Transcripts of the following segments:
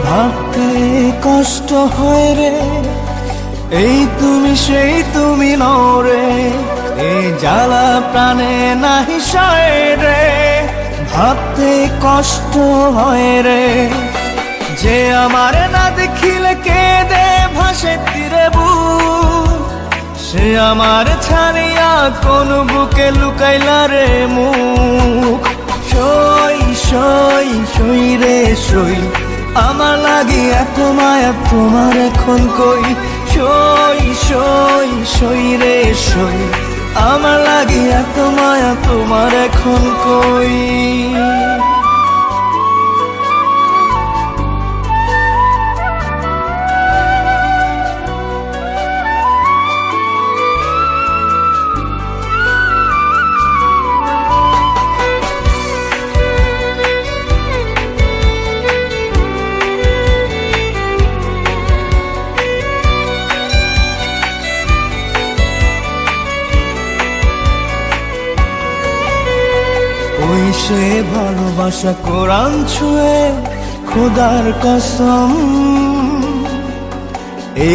ভাবতে কষ্ট হয় রে, এই তুমি সেই তুমি নও রে, এই জ্বালা প্রাণে নাহি সয় রে। ভাবতে কষ্ট হয় রে, যে আমার না দেখিলে কেঁদে ভাসে তীরে বুক, সে আমার ছাড়িয়া কোন বুকে লুকাইলা রে মুখ। সই সই সই রে সই, আমার লাগি এত মায়া তোমার এখন কই। সই সই সই রে সই, আমার লাগি এত মায়া তোমার এখন কই। ওই সে ভালোবাসা কোরআন ছুঁয়ে খোদার কসম,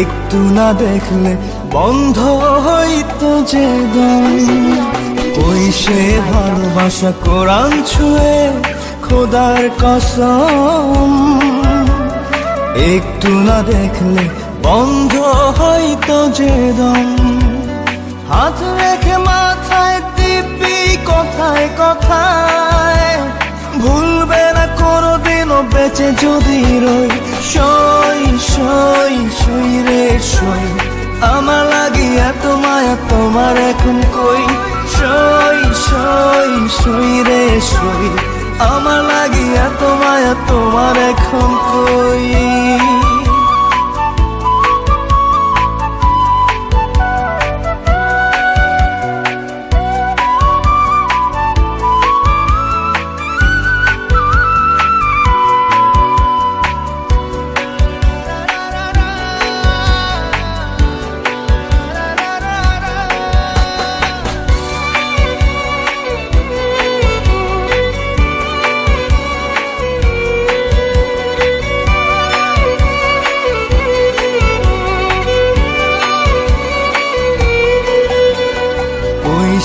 একটু না দেখলে বন্ধ হইতো যে দম। ওই সে ভালোবাসা কোরআন ছুঁয়ে খোদার কসম, একটু না দেখলে বন্ধ হইতো যে দম। হাত রেখে মাথায় দিব্যি কথায় কথায়, ভুলবে না কোনোদিনও বেঁচে যদি রই। সই সই সই রে সই, আমার লাগি এত মায়া তোমার এখন কই। সই সই সই রে সই, আমার লাগি এত মায়া তোমার এখন কই।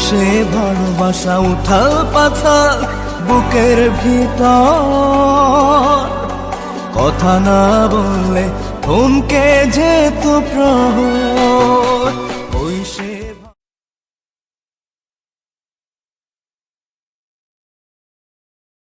সে ভালোবাসা উঠাল পাথাল বুকের ভিতর, কথা না বললে থমকে যেত প্রহর।